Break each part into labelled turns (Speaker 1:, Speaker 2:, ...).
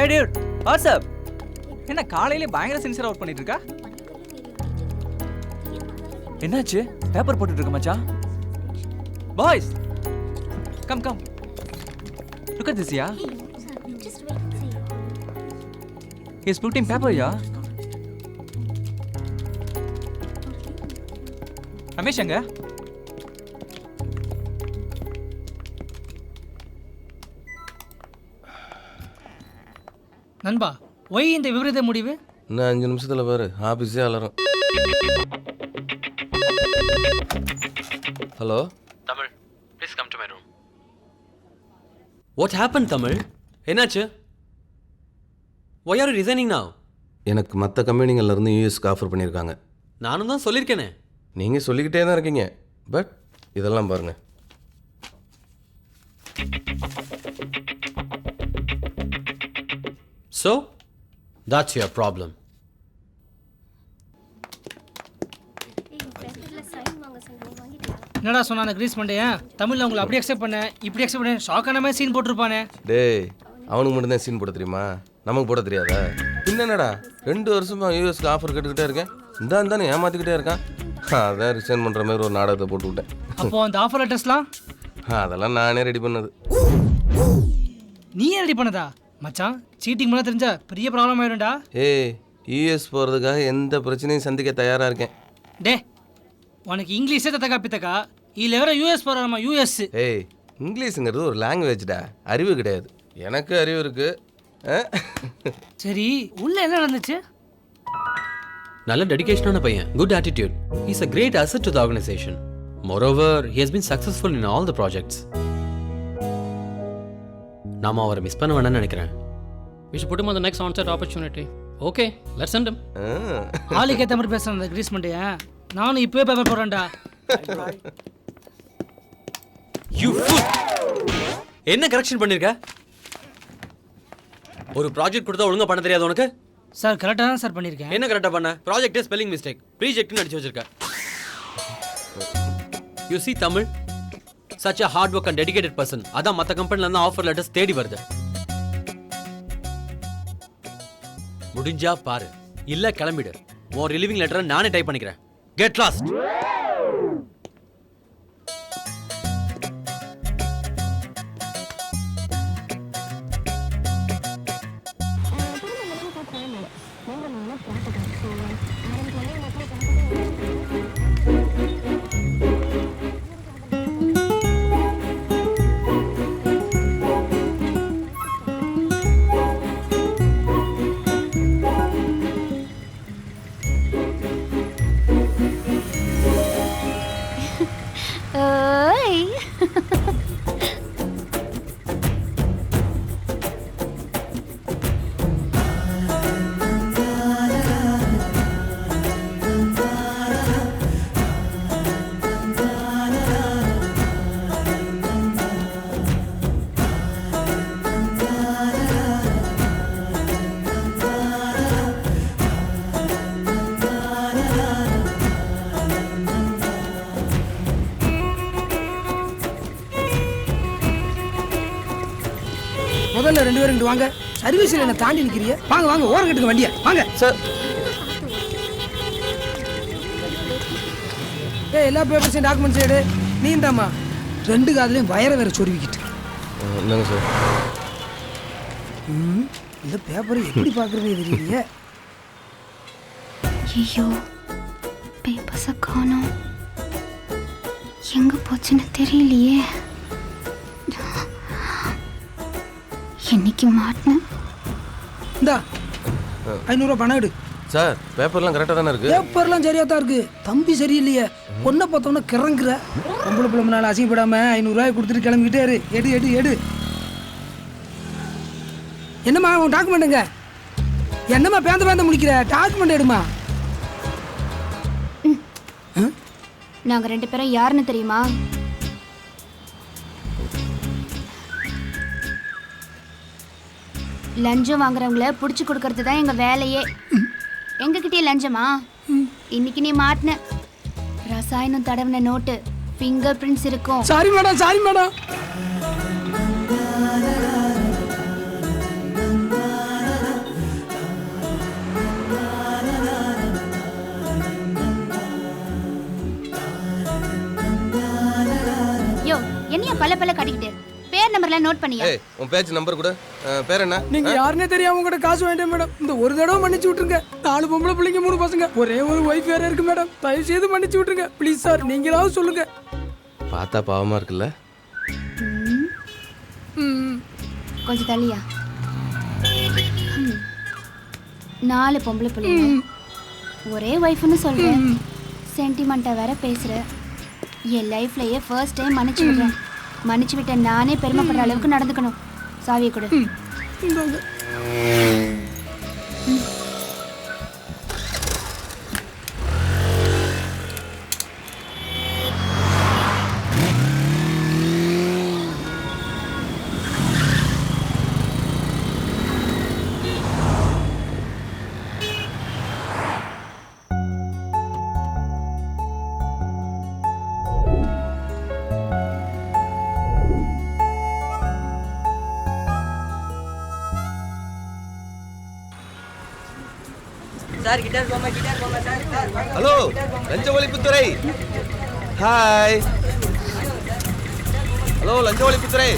Speaker 1: Hey dude, what's up? என்ன காலையிலே பயங்கர சின்சியரா ஒர்க் பண்ணிட்டு இருக்கா? என்னாச்சு? பேப்பர் போட்டுட்டு இருக்க மச்சான். Boys, come. Look at this, yeah. He's putting paper, yeah. Ramesh எங்க?
Speaker 2: நண்பா, ஒய் இந்த விபரீத முடிவு?
Speaker 3: இன்னும் 5 நிமிஷத்துல பாரு ஆபீஸே அலறும். Hello
Speaker 4: Tamil, please come to my room. What happened, Tamil? என்னாச்சு? Why are you resigning now?
Speaker 3: எனக்கு மற்ற கம்பெனிங்கள்ல இருந்து யூஎஸ்க்கு ஆஃபர் பண்ணியிருக்காங்க.
Speaker 4: நானும் தான் சொல்லியிருக்கேனே.
Speaker 3: நீங்கள் சொல்லிக்கிட்டே தான் இருக்கீங்க. பட் இதெல்லாம் பாருங்க.
Speaker 4: So, that's your problem.
Speaker 2: என்னடா சொன்ன அந்த கிரீஸ் மண்டையன்? தமிழ்ல உங்களை அப்படி அக்செப்ட் பண்ண, இப்படி அக்செப்ட் பண்ண, ஷாக்கான மாதிரி சீன் போட்டிருப்பானே.
Speaker 3: டேய், அவனுக்கு மட்டும்தான் சீன் போட தெரியுமா? நமக்கு போட தெரியாதா? என்னடா 2 வருஷமா யூஎஸ்க்கு ஆஃபர் கேட்டுக்கிட்டே இருக்கேன். இந்தான்னு ஏமாத்திக்கிட்டே இருக்கான். அதான் ரிசைன் பண்ணுற மாதிரி ஒரு நாடகத்தை போட்டு விட்டேன்.
Speaker 2: அப்போ அந்த ஆஃபர் லெட்டர்ஸ்லாம்
Speaker 3: அதெல்லாம் நானே ரெடி பண்ணது.
Speaker 2: நீ ரெடி பண்ணதா? மச்சான், சீட்டிங் பண்ண தெரிஞ்சா பெரிய ப்ராப்ளம் ஆயிடும்டா.
Speaker 3: ஏய், யூஎஸ் போகிறதுக்காக எந்த பிரச்சனையும் சந்திக்க தயாராக இருக்கேன்.
Speaker 2: டே, உனக்கு இங்கிலீஷே தத்தக்கா பித்தக்கா, இதில் வேற யூஎஸ் போகிறாமா? யூஎஸ்.
Speaker 3: ஏய், இங்கிலீஷுங்கிறது ஒரு லாங்குவேஜ்டா, அறிவு கிடையாது. எனக்கு அறிவு இருக்கு.
Speaker 2: சரி, உள்ள என்ன நடந்துச்சு?
Speaker 4: நல்ல டெடிகேஷனான பையன். Good attitude. He's a great asset to the organization. Moreover, he has been successful in all the projects. நாம அவரை மிஸ் பண்ண வேண்டாம்னு நினைக்கிறேன். We should put him on the next on-site opportunity. Okay, let's send him.
Speaker 2: ஆளுக்கு ஏற்ற மாதிரி பேசுகிறேன் அந்த கிரீஸ் மண்டையன். நானும் இப்போவே பேப்பர் போடுறேன்டா.
Speaker 4: You fool! என்ன கரெக்ஷன் பண்ணிருக்க? ஒரு ப்ராஜெக்ட் கொடுத்தா ஒழுங்கா பண்ண தெரியாது உனக்கு?
Speaker 2: சார், கரெக்டாக தான் சார் பண்ணியிருக்கேன்.
Speaker 4: என்ன கரெக்டாக பண்ண? ப்ராஜெக்டே ஸ்பெல்லிங் மிஸ்டேக், ப்ரீஜெக்ட்னு அடிச்சு வச்சிருக்க. You see Tamil, such a hard work and dedicated person. அதான் மற்ற கம்பெனில இருந்து ஆஃபர் லெட்டர்ஸ் தேடி வருது. முடிஞ்சா பாரு, இல்ல கிளம்பிடு. உன் ரிலீவிங் லெட்டரை நானே டைப் பண்ணிக்கிறேன். Get lost.
Speaker 5: முதல்ல 2 பேரும் இங்க வாங்க. சர்வீஸ்ல என்ன தாண்டி நிக்கிறீங்க? வாங்க வாங்க, ஓரம் கட்டுங்க வண்டியை. வாங்க
Speaker 3: சார்.
Speaker 5: ஏய், எல்லா பேப்பர்ஸையும் டாக்குமெண்ட்ஸ் எடு. நீந்தாம்மா 2 காதுலையும் வயரை வேற சொருவிக்கிட்டு.
Speaker 3: இல்லைங்க சார்.
Speaker 5: இந்த பேப்பரை எப்படி பார்க்குறதே தெரியலையே.
Speaker 6: ஐயோ, பேப்பர்ஸை காணோம். எங்கே போச்சுன்னு தெரியலையே. இன்னைக்கு மாட்டினேன்.
Speaker 5: இந்தா 500 ரூபா பணம் எடு.
Speaker 3: சார், பேப்பர்லாம் கரெக்டாக தானே இருக்கு?
Speaker 5: பேப்பர்லாம் சரியாக தான் இருக்கு. தம்பி சரியில்லையே. பொண்ணை பார்த்தோன்னா கிறங்குற. பொம்பளை பிள்ளை முன்னால் அசிங்கப்படாமல் 500 ரூபாய் கொடுத்துட்டு கிளம்பிக்கிட்டே இரு. எடு எடு எடு. என்னம்மா உன் டாக்குமெண்ட்டுங்க? என்னம்மா பேந்த முடிக்கிற? டாக்குமெண்ட் எடுமா.
Speaker 6: நாங்கள் 2 பேரும் யாருன்னு தெரியுமா? லஞ்சம் வாங்குறவங்கள பிடிச்சி கொடுக்கறது தான் எங்கள் வேலையே. எங்ககிட்டயே லஞ்சமா? இன்னைக்கு நீ மாட்டின ரசாயனம் தடவின நோட்டு, ஃபிங்கர் பிரிண்ட்ஸ் இருக்கும்.
Speaker 5: Sorry madam, sorry madam.
Speaker 6: பல்ல பல்ல கட்டிக்கிட்டு பேர் நம்பர்லாம் நோட் பண்ணியா?
Speaker 3: ஏய் உன் பேஜ் நம்பர் கூட பேர் என்ன?
Speaker 5: நீங்க யாருன்னே தெரியாம உங்ககிட்ட காசு வேண்டாம் மேடம். இந்த ஒரு தடவை மன்னிச்சு விட்டுருங்க. 4 பொம்பளை பிள்ளைங்க 3 பசங்க, ஒரே ஒரு ஒய்ஃப் வேற இருக்கு மேடம். தயவு செய்து மன்னிச்சு விட்டுருங்க ப்ளீஸ் சார். நீங்களாவது சொல்லுங்க.
Speaker 3: பார்த்தா பாவமா இருக்குல்ல?
Speaker 6: கொஞ்சம் தள்ளியா. 4 பொம்பளை பிள்ளைங்க, ஒரே ஒய்ஃப்னு சொல்றேன். சென்டிமெண்ட்டா வேற பேசுற. என் லைஃப்லயே ஃபர்ஸ்ட் டைம் மன்னிச்சு விடுறேன். மன்னிச்சு விட்ட நானே பெருமைப்படுற அளவுக்கு நடந்துக்கணும். சாவியை கொடு.
Speaker 5: இந்தாங்க.
Speaker 3: ஹலோ லஞ்ச ஒழிப்புத்துறை. ஹாய். ஹலோ லஞ்ச ஒழிப்புத்துறை.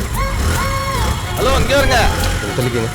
Speaker 3: ஹலோ அங்கே வருங்க. சொல்லிக்கங்க.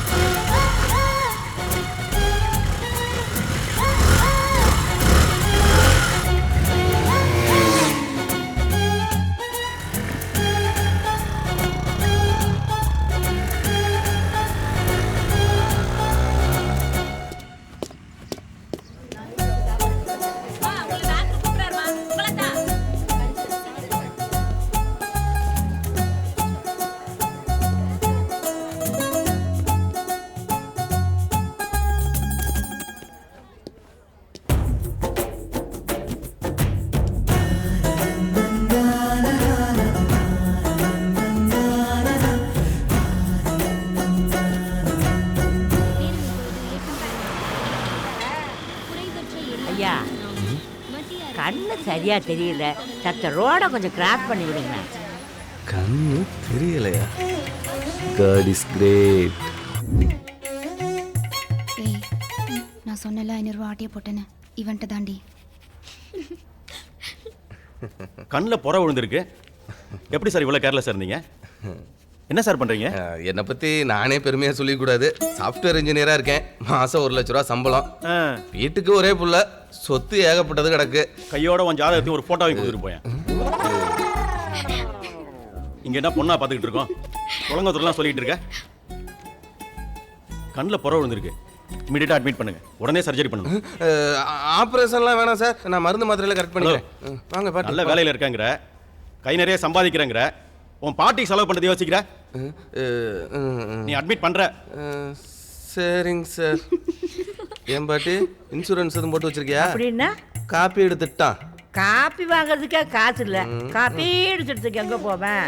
Speaker 7: ஐயா கண்ணு சரியா தெரியல, சத்த ரோட கொஞ்சம் கிராஸ் பண்ணி விடுங்க.
Speaker 3: கண்ணு தெரியலையா? God is great.
Speaker 6: ஏய், நான் சொன்னல 500 ரூபா ஆட்டிய போட்டேன்னு இவன்ட்ட தாண்டி.
Speaker 8: கண்ணில் புற விழுந்திருக்கு. எப்படி சார் இவ்வளோ கேர்லெஸ்ஸாக இருந்தீங்க? என்ன சார் பண்ணுறீங்க?
Speaker 3: என்னை பற்றி நானே பெருமையாக சொல்லிக்கூடாது. சாஃப்ட்வேர் இன்ஜினியராக இருக்கேன். மாதம் 1 லட்ச ரூபா சம்பளம். வீட்டுக்கு ஒரே புள்ள, சொத்து ஏகப்பட்டது கிடக்கு.
Speaker 8: கையோட உன் ஜாதகத்தையும் ஒரு ஃபோட்டோவையும் கொடுத்துட்டு போயேன். இங்கே என்ன பொண்ணா பார்த்துக்கிட்டு இருக்கோம்? குழந்தைலாம் சொல்லிட்டு இருக்க. கண்ணில் புற விழுந்திருக்கு. இமீடியட்டாக அட்மிட் பண்ணுங்க. உடனே சர்ஜரி பண்ணுங்க.
Speaker 3: ஆப்ரேஷன்லாம் வேணாம் சார். நான் மருந்து மாத்திரையில கரெக்ட் பண்ணிக்கிறேன். வாங்க பாட்டி.
Speaker 8: நல்ல வேலையில் இருக்காங்கிற, கை நிறைய சம்பாதிக்கிறேங்கிற, உன் பாட்டிக்கு செலவு பண்ணுறது யோசிக்கிற. நீ அட்மிட் பண்ற.
Speaker 3: சரிங்க சார். ஏன் பாட்டி இன்சூரன்ஸ் எதுவும் போட்டு வச்சிருக்கியா?
Speaker 7: அப்படின்னா
Speaker 3: காப்பி எடுத்துட்டான்.
Speaker 7: காப்பி வாங்குறதுக்கே காசு இல்லை, காப்பி எடுத்துறதுக்கு எங்க போவேன்?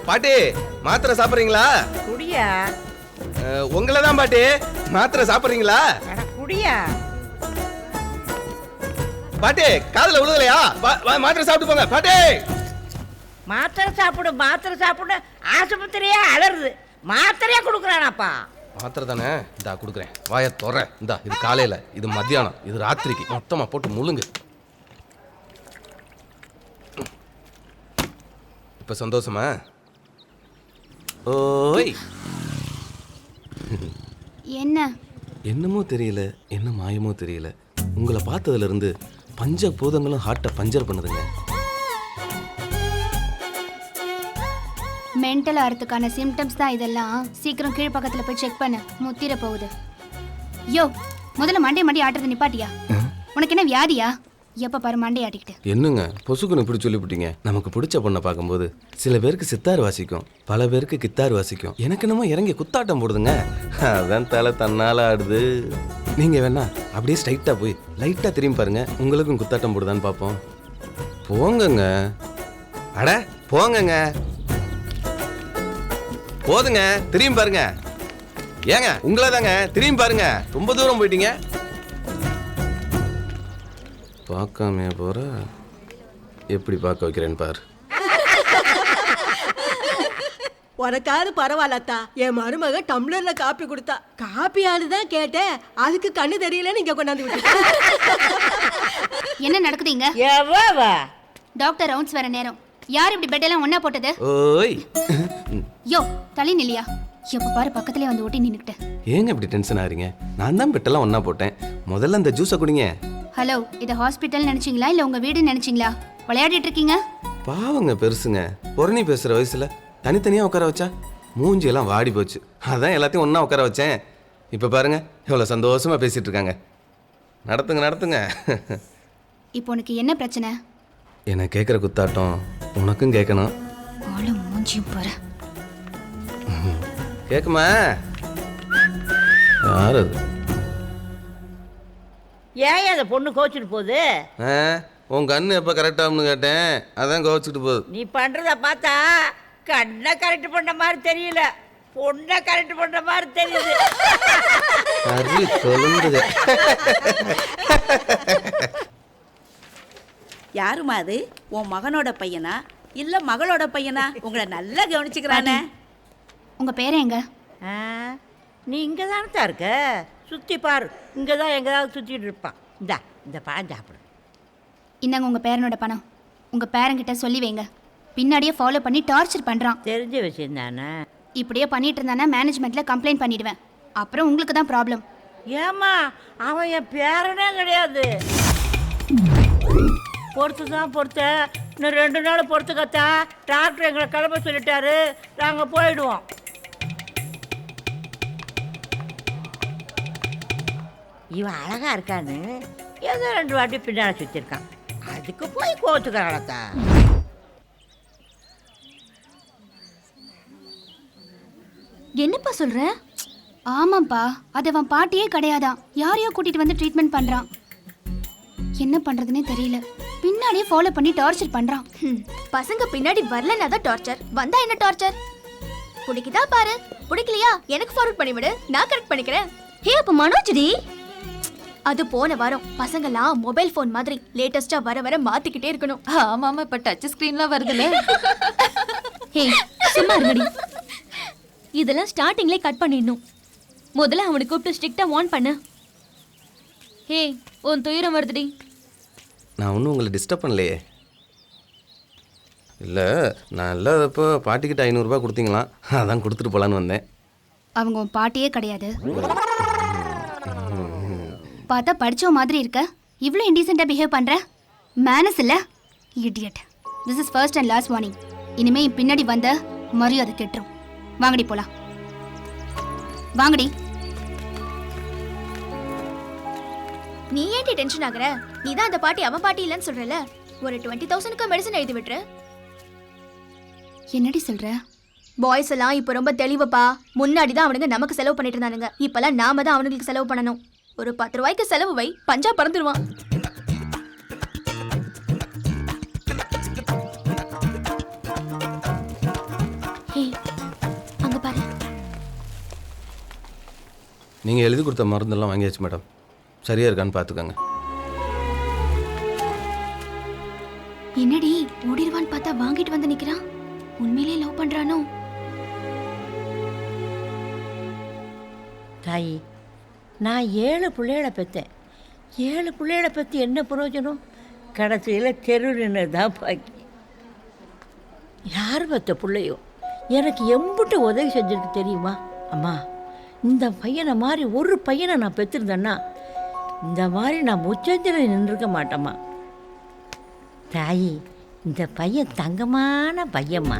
Speaker 3: பாட்டி மாத்திரை சாப்பிட்றீங்களா?
Speaker 7: குடியா?
Speaker 3: உங்களை தான் பாட்டி. மாத்திரை சாப்பிட்றீங்களா?
Speaker 7: குடியா?
Speaker 3: பாட்டி காதுல விழுகலையா? மாத்திரை சாப்பிட்டு போங்க பாட்டி.
Speaker 7: மாத்திரை சாப்பிடு மாத்திரை சாப்பிடு ஆஸ்பத்திரியே அலறுது. மாத்திரையே கொடுக்குறானாப்பா.
Speaker 3: மாத்திரை தானே, இந்தா கொடுக்குறேன். வாயை தொற. இந்தா இது காலையில, இது மத்தியானம், இது ராத்திரிக்கு. மொத்தமா போட்டு முழுங்கு. இப்ப சந்தோஷமா? ஓய்
Speaker 6: என்ன?
Speaker 3: என்னமோ தெரியல, என்ன மாயமோ தெரியல. உங்களை பார்த்ததுல இருந்து பஞ்ச பூதங்களும் ஹார்ட்டை பஞ்சர் பண்ணுதுங்க.
Speaker 6: மென்டல் ஆகிறதுக்கான சிம்டம்ஸ் தான் இதெல்லாம். சீக்கிரம் கீழ் பக்கத்துல போய் செக் பண்ணு, முத்திர போகுது. யோ, முதல்ல மண்டை ஆட்டுறது நிப்பாட்டியா? உனக்கு என்ன வியாதியா? எப்ப பாரு மண்டை ஆட்டிக்கிட்டு.
Speaker 3: என்னங்க பொசுக்குன்னு இப்படி சொல்லிவிட்டீங்க? நமக்கு பிடிச்ச பொண்ணை பார்க்கும்போது சில பேருக்கு சித்தார் வாசிக்கும், பல பேருக்கு கித்தார் வாசிக்கும். எனக்கு என்னமோ இறங்கி குத்தாட்டம் போடுதுங்க. அதான் தலை தன்னால ஆடுது. நீங்கள் வேணா அப்படியே ஸ்ட்ரைட்டாக போய் லைட்டாக திரும்பி பாருங்க, உங்களுக்கும் குத்தாட்டம் போடுதான்னு பார்ப்போம். போங்கங்க, அட போங்கங்க, போதுங்க, திரும்பி பாருங்க. ஏங்க உங்களை தாங்க, திரும்பி பாருங்க, ரொம்ப தூரம் போயிட்டீங்க. பார்க்காமையா போற, எப்படி பார்க்க வைக்கிறேன்னு பாரு.
Speaker 9: உனக்காவது பரவாயில்லத்தா, என் மருமக டம்ளர்ல காப்பி கொடுத்தா. காப்பியானு தான் கேட்டேன், அதுக்கு கண்ணு தெரியலன்னு இங்க கொண்டாந்து விட்டு.
Speaker 6: என்ன நடக்குதுங்க?
Speaker 7: எவ்வளவா
Speaker 6: டாக்டர் ரவுண்ட்ஸ் வர நேரம். யார் இப்படி பெட்டெல்லாம் ஒண்ணா போட்டது?
Speaker 3: ஓய்
Speaker 6: யோ தலை நில்லியா, எப்ப பாரு பக்கத்துலயே வந்து ஓட்டி நின்னுக்கிட்ட.
Speaker 3: ஏங்க இப்படி டென்ஷன் ஆகிறீங்க? நான் தான் பெட்டெல்லாம் ஒன்றா போட்டேன். முதல்ல இந்த ஜூஸை குடிங்க.
Speaker 6: ஹலோ, இது ஹாஸ்பிட்டல் நினைச்சீங்களா இல்ல உங்க வீடு நினைச்சீங்களா? விளையாடிட்டு இருக்கீங்க.
Speaker 3: பாவங்க பெருசுங்க, பொறணி பேசுகிற வயசில் தனித்தனியாக உட்கார வச்சா மூஞ்சியெல்லாம் வாடி போச்சு. அதான் எல்லாத்தையும் ஒன்றா உட்கார வச்சேன். இப்போ பாருங்க எவ்வளோ சந்தோஷமாக பேசிகிட்டு இருக்காங்க. நடத்துங்க நடத்துங்க.
Speaker 6: இப்போ உனக்கு என்ன பிரச்சனை?
Speaker 3: எனக்கு கேட்குற குத்தாட்டம் உனக்கும் கேட்கணும்.
Speaker 6: ஆளும் மூஞ்சியும் பாரு.
Speaker 3: கேட்குமா? யார் அது?
Speaker 7: ஏன் அந்த பொண்ணு கோச்சிட்டு போகுது?
Speaker 3: உன் கண்ணு எப்போ கரெக்டாகும்னு கேட்டேன், அதான் கோச்சிட்டு போகுது.
Speaker 7: நீ பண்றத பார்த்தா கண்ணை கரெக்ட் பண்ண மாதிரி தெரியல, பொண்ணை கரெக்ட் பண்ற மாதிரி தெரியுது.
Speaker 3: அருள் சொல்லுங்க.
Speaker 10: யாருமா அது? உன் மகனோட பையனா இல்ல மகளோட பையனா? உங்களை நல்லா கவனிச்சுக்கிறானே.
Speaker 6: உங்க பேரு எங்க?
Speaker 7: நீ இங்கே தானே தான் இருக்க, சுற்றி பாரு, இங்கே தான் எங்கேயாவது சுற்றிட்டு இருப்பான். இந்த பழம் சாப்பிடு.
Speaker 6: இந்தாங்க உங்க பேரனோட பணம். உங்க பேரங்கிட்ட சொல்லி வைங்க, பின்னாடியே ஃபாலோ பண்ணி டார்ச்சர் பண்றான்.
Speaker 7: தெரிஞ்ச விஷயம் தானே.
Speaker 6: இப்படியே பண்ணிட்டு இருந்தானா மேனேஜ்மெண்ட்ல கம்ப்ளைண்ட் பண்ணிடுவேன். அப்புறம் உங்களுக்கு தான் ப்ராப்ளம்.
Speaker 7: ஏம்மா, அவன் என் பேரனே கிடையாது. பொறுத்து தான் பொறுத்த, இன்னும் 2 நாள் பொறுத்துக்கத்தா. டாக்டர் எங்களை கிளம்ப சொல்லிட்டாரு, நாங்கள் போயிடுவோம். இவன் அழகா இருக்கான்னு ஏதோ 2 வாட்டி பின்னாடி சுற்றிருக்கான், அதுக்கு போய் கோச்சுக்கிறாளத்தா.
Speaker 6: என்னப்பா சொல்ற? ஆமாப்பா, அது அவன் பாட்டியே கிடையாதான், யாரையோ கூட்டிட்டு வந்து ட்ரீட்மெண்ட் பண்றான். என்ன பண்றதுன்னே தெரியல, பின்னாடியே ஃபாலோ பண்ணி டார்ச்சர் பண்றான்.
Speaker 11: பசங்க பின்னாடி வரலன்னா தான் டார்ச்சர், வந்தா என்ன டார்ச்சர்? பிடிக்குதா பாரு, பிடிக்கலையா எனக்கு ஃபார்வர்ட் பண்ணிவிடு, நான் கரெக்ட் பண்ணிக்கிறேன். ஹே அப்ப மனோஜ்டி, அது போன வாரம் பசங்கலாம் மொபைல் ஃபோன் மாதிரி லேட்டஸ்டா வர வர மாத்திக்கிட்டே இருக்கணும்.
Speaker 10: ஆமாமா, இப்ப டச் ஸ்கிரீன்லாம் வருதுல.
Speaker 11: ஹே சும்மா இருங்கடி, இதெல்லாம் ஸ்டார்டிங்லேயே கட் பண்ணிடணும். முதல்ல அவனை கூப்பிட்டு ஸ்ட்ரிக்டா வார்ன் பண்ணு. ஹே உன் துயரம் வருதுடி.
Speaker 3: நான் ஒன்றும் உங்களை டிஸ்டர்ப் பண்ணலையே. இல்லை, நான் இல்லாதப்போ பாட்டிக்கிட்ட 500 ரூபாய் கொடுத்தீங்களாம், அதான் கொடுத்துட்டு போகலான்னு வந்தேன்.
Speaker 6: அவங்க உன் பாட்டியே கிடையாது. பார்த்தா படிச்ச மாதிரி இருக்க, இவ்வளோ இன்டீசெண்டா பிஹேவ் பண்ற. மேனஸ் இல்ல, idiot. This is first and last warning. இனிமே என் பின்னாடி வந்த மரியாதை கெட்டுரும். வாங்கடி போலாம், வாங்கடி.
Speaker 11: நீ ஏன்டி டென்ஷன் ஆகுற? நீ தான் அந்த பாட்டி அவன் பாட்டி இல்லைன்னு சொல்றல. ஒரு 20,000க்கு மெடிசன் எழுதி விட்டுரு.
Speaker 6: என்னடி சொல்ற?
Speaker 11: பாய்ஸ் எல்லாம் இப்போ ரொம்ப தெளிவுப்பா. முன்னாடி தான் அவனுங்க நமக்கு செலவு பண்ணிட்டு இருந்தானுங்க, இப்பெல்லாம் நாம தான் அவனுங்களுக்கு செலவு பண்ணணும். ஒரு 10 ரூபாய்க்கு செலவு வை, பஞ்சா பறந்துடுவான். ஹே அங்க பாரு.
Speaker 3: நீங்கள் எழுதி கொடுத்த மருந்தெல்லாம் வாங்கியாச்சு மேடம், சரியாக இருக்கான்னு பார்த்துக்கோங்க.
Speaker 6: என்னடி ஓடிடுவான்னு பார்த்தா வாங்கிட்டு வந்து நிக்கிறான். உண்மையிலே லவ் பண்றானோ?
Speaker 7: தாயி, நான் 7 பிள்ளைகளை பெற்றேன். 7 பிள்ளைகளை பற்றி என்ன பிரயோஜனம்? கடைசியில் தெரு நின்று தான் பாக்கி. யார் பெற்ற பிள்ளையோ எனக்கு எம்பிட்டு உதவி செஞ்சிருக்கு தெரியுமா? அம்மா, இந்த பையனை மாதிரி ஒரு பையனை நான் பெற்றிருந்தேன்னா இந்த மாதிரி நான் முச்சந்தில் நின்றுருக்க மாட்டேம்மா. தாயி, இந்த பையன் தங்கமான பையம்மா.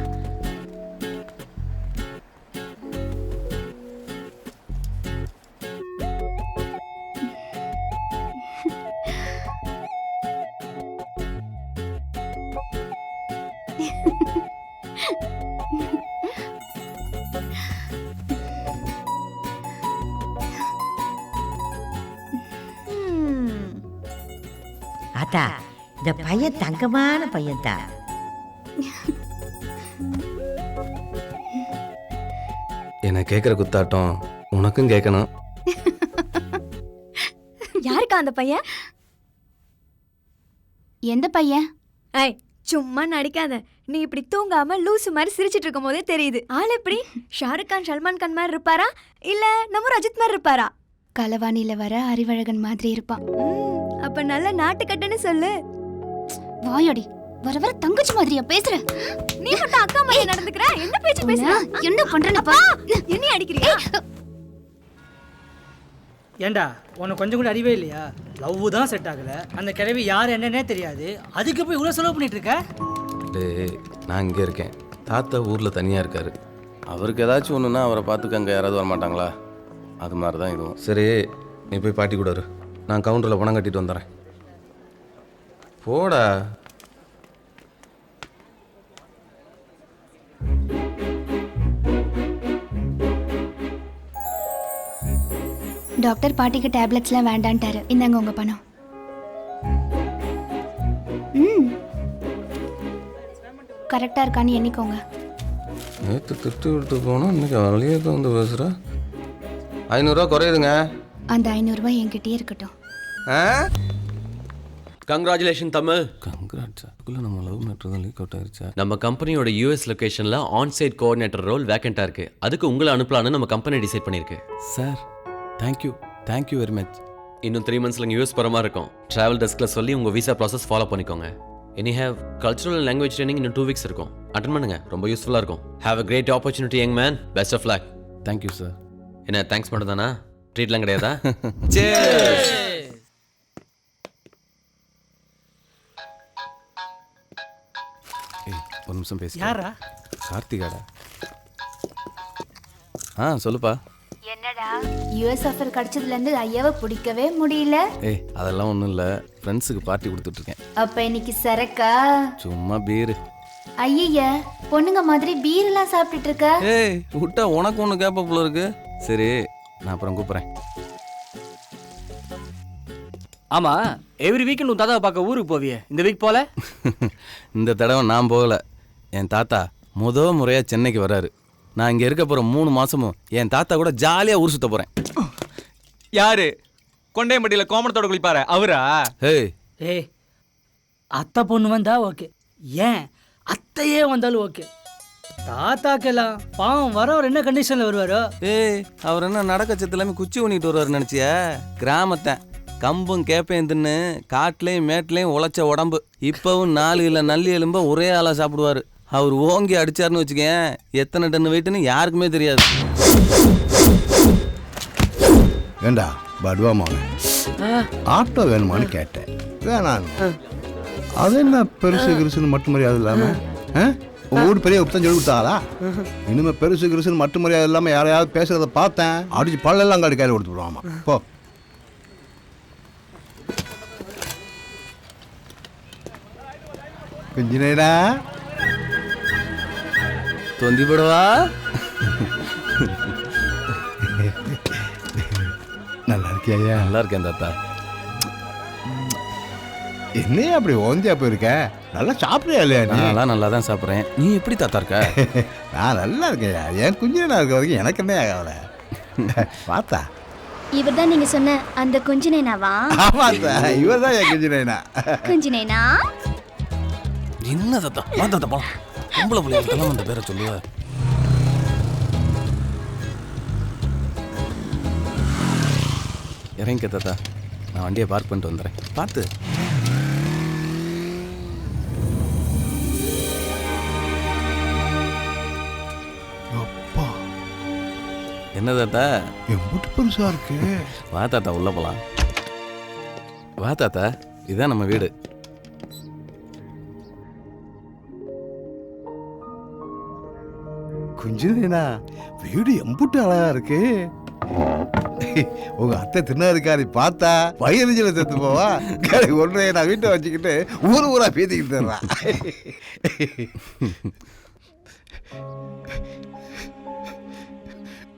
Speaker 7: ஆத்தா இந்த பையன் தங்கமான பையன் தான்.
Speaker 3: என்னை கேட்குற குத்தாட்டம் உனக்கும் கேட்கணும்.
Speaker 11: யாருக்கா அந்த பையன்?
Speaker 6: எந்த பையன்?
Speaker 11: ஏய் சும்மா நடிக்காத. நீ இப்படி தூங்காம லூசு மாதிரி சிரிச்சிட்டு இருக்கும் போதே தெரியுது. ஆள் எப்படி? ஷாருக் கான் சல்மான் கான் மாதிரி இருப்பாரா இல்ல நம்ம அஜித் மாதிரி இருப்பாரா?
Speaker 6: களவாணியில வர அறிவழகன் மாதிரி இருப்பான்.
Speaker 11: அப்ப நல்ல நாட்டுக்கட்டன்னு சொல்லு.
Speaker 6: வாயோடி, வர வர தங்கச்சி மாதிரியா பேசுற?
Speaker 11: நீ மட்டும் அக்கா மாதிரி நடந்துக்கற. என்ன பேச்சு பேசுற?
Speaker 6: என்ன பண்றனப்பா?
Speaker 11: என்ன அடிக்கறியா?
Speaker 2: ஏண்டா உனக்கு கொஞ்சம் கூட அறிவே இல்லையா? லவ் தான் செட் ஆகல, அந்த கிழவி யார் என்னன்னே தெரியாது, அதுக்கு போய் இவ்வளோ செலவு பண்ணிட்டு இருக்க?
Speaker 3: டேய், நான் இங்கே இருக்கேன், தாத்தா ஊரில் தனியாக இருக்காரு. அவருக்கு ஏதாச்சும் ஒன்றுனா அவரை பார்த்துக்க அங்கே யாராவது வரமாட்டாங்களா? அது மாதிரி தான் இதுவும். சரி, நீ போய் பாட்டி கூட இரு, நான் கவுண்டரில் பணம் கட்டிட்டு வந்துடுறேன். போடா.
Speaker 6: டாக்டர் பாட்டிக்கு டேப்லெட்ஸ்லாம் வேண்டான்ட்டாரு. இந்தாங்க உங்க பணம். கரெக்டாக இருக்கான்னு எண்ணிக்கோங்க.
Speaker 3: நேற்று திட்டு விட்டு போனோம், இன்னைக்கு வழியே வந்து பேசுகிற. 500 குறையுதுங்க.
Speaker 6: அந்த 500 ரூபாய் என்கிட்டயே இருக்கட்டும்.
Speaker 4: கங்க்ராச்சுலேஷன் தமிழ்.
Speaker 3: கங்க்ராட்ஸா? அதுக்குள்ளே நம்ம லவ் மேட்ரு தான் லீக் அவுட் ஆயிருச்சா?
Speaker 4: நம்ம கம்பெனியோட யூஎஸ் லொகேஷனில் ஆன்சைட் கோஆர்டினேட்டர் ரோல் வேக்கண்ட்டாக இருக்குது. அதுக்கு உங்களை அனுப்பலான்னு நம்ம கம்பெனி டிசைட் பண்ணியிருக்கு.
Speaker 3: Sir thank you very much.
Speaker 4: இன்னும் 3 months யூஎஸ் போகிற மாதிரி இருக்கும். ட்ராவல் டெஸ்கில் சொல்லி உங்கள் விசா ப்ராசஸ் ஃபாலோ பண்ணிக்கோங்க. Any have cultural and language training இன்னும் 2 weeks இருக்கும். அட்டன் பண்ணுங்க, ரொம்ப யூஸ்ஃபுல்லாக இருக்கும். Have a great opportunity young man. Best of luck.
Speaker 3: Thank you sir.
Speaker 4: என்ன தேங்க்ஸ் மட்டும் தானா? ட்ரீட்லாம் கிடையாதா?
Speaker 3: ஒரு நிமிஷம் பேச.
Speaker 2: யாரா?
Speaker 3: கார்த்திகாடா. சொல்லுப்பா.
Speaker 6: என்னடா யூஎஸ் ஆஃபர் கிடைச்சதுலேருந்து ஐயாவை பிடிக்கவே முடியல.
Speaker 3: அதெல்லாம் ஒன்றும் இல்லை, ஃப்ரெண்ட்ஸுக்கு பார்ட்டி கொடுத்துட்ருக்கேன்.
Speaker 6: அப்போ இன்னைக்கு சரக்கா?
Speaker 3: சும்மா பீரு.
Speaker 6: ஐயா பொண்ணுங்க மாதிரி பீரெல்லாம் சாப்பிட்டுட்டு இருக்க.
Speaker 3: விட்டா உனக்கு ஒன்று கேப்ப போல இருக்கு. சரி, நான் அப்புறம் கூப்பிட்றேன்.
Speaker 1: ஆமா, எவ்ரி வீக்கெண்ட் உன் தாத்தாவை பார்க்க ஊருக்கு போவியே, இந்த வீக் போல?
Speaker 3: இந்த தடவை நான் போகல. என் தாத்தா முறையாக சென்னைக்கு வராரு. நான் இங்கே இருக்க போகிற 3 மாதமும் என் தாத்தா கூட ஜாலியாக ஊர் சுற்ற போகிறேன்.
Speaker 1: யாரு? கொண்டையம்பட்டியில் கோமணத்தோட குளிப்பாரு அவரா?
Speaker 2: ஏய், அத்தை பொண்ணு வந்தா ஓகே, ஏன் அத்தையே வந்தாலும் ஓகே. தாத்தாக்கெல்லாம் பாவம் வரவர் என்ன கண்டிஷன்ல வருவாரோ?
Speaker 3: அவர் என்ன நடக்கச்சத்து எல்லாமே குச்சி ஊனிட்டு வருவார் நினச்சியா? கிராமத்தை கம்பும் கேப்பையும் தின்னு காட்டுலையும் மேட்லையும் உழைச்ச உடம்பு. இப்பவும் 4 கிலோ நல்லி எலும்ப ஒரே ஆளாக சாப்பிடுவார். அவர் ஓங்கி அடிச்சாருன்னு வச்சுக்கேன், எத்தனை டன் வெயிட்டுன்னு யாருக்குமே தெரியாது.
Speaker 12: ஏண்டா படுவாமாவே, ஆட்டோ வேணுமான்னு கேட்டேன், வேணாம். அது என்ன பெருசு கிருசுன்னு மட்டும் மரியாதை இல்லாமல் உங்கள் வீடு பெரிய உப்தான் சொல்லி கொடுத்தாங்களா? இனிமேல் பெருசு கிருசுன்னு மட்டும் மரியாதை இல்லாமல் யாரையாவது பேசுகிறத பார்த்தேன், அடிச்சு பல்லெல்லாம் காடி கையில் கொடுத்து விடுவாமா. போ. குஞ்சினேடா
Speaker 3: தொந்தி போடுவா.
Speaker 12: நல்லா இருக்கியா?
Speaker 3: நல்லா இருக்கேன் தாத்தா.
Speaker 12: என்னையே அப்படி ஓந்தியா போயிருக்க? நல்லா சாப்பிட்றியா இல்லையா?
Speaker 3: நான் நல்லா தான் சாப்பிட்றேன். நீ எப்படி தாத்தா இருக்க?
Speaker 12: நான் நல்லா இருக்கேயா. என் குஞ்சினா இருக்க வரைக்கும் எனக்கு என்ன ஆகல. பார்த்தா
Speaker 11: இவர் தான் நீங்க சொன்ன அந்த குஞ்சினேனாவா?
Speaker 12: ஆமாத்தா, இவர் தான் என் குஞ்சினேனா.
Speaker 11: குஞ்சினேனா
Speaker 3: என்ன தாத்தா? வா தாத்தா போலாம். பொம்பளை பிள்ளைகளுக்கெல்லாம் அந்த பேரை சொல்லுவ. இறங்கிக்க தாத்தா, நான் வண்டியை பார்க் பண்ணிட்டு வந்துடுறேன். பார்த்து.
Speaker 12: அப்பா,
Speaker 3: என்ன தாத்தா
Speaker 12: எம்பிட்டு பெருசா இருக்கு?
Speaker 3: வா தாத்தா, உள்ள போலாம். வா தாத்தா, இதுதான் நம்ம வீடு.
Speaker 12: குஞ்சினா வீடு எம்புட்டு அழகா இருக்கு. உங்க அத்தை திருநாருக்காரி பார்த்தா பயிரஞ்சில செத்து போவா. ஒன்றைய நான் வீட்டை வச்சுக்கிட்டு ஊரா பேசிக்கிட்டு தர்றான்.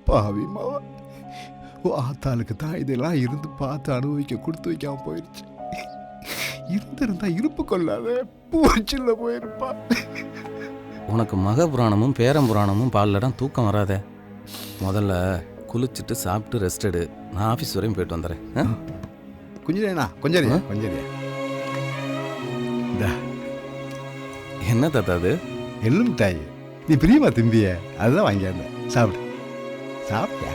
Speaker 12: பாவி மாவா, ஆத்தாளுக்கு தான் இதெல்லாம் இருந்து பார்த்து அனுபவிக்க கொடுத்து வைக்காம போயிடுச்சு. இருந்திருந்தா இருப்பு கொள்ளாத பூச்சில் போயிருப்பா.
Speaker 3: உனக்கு மக புராணமும் பேரம் புராணமும் பால்லடம் தூக்கம் வராதே. முதல்ல குளிச்சுட்டு சாப்பிட்டு ரெஸ்ட் எடு. நான் ஆஃபீஸ் வரையும் போயிட்டு வந்துடுறேன்.
Speaker 12: கொஞ்சம் கொஞ்சம்
Speaker 3: என்ன தாத்தா அது?
Speaker 12: எள்ளும் தாய், நீ பிரியமா திம்பிய அதுதான் வாங்கியாந்த. சாப்பிடு சாப்பிட்டியா?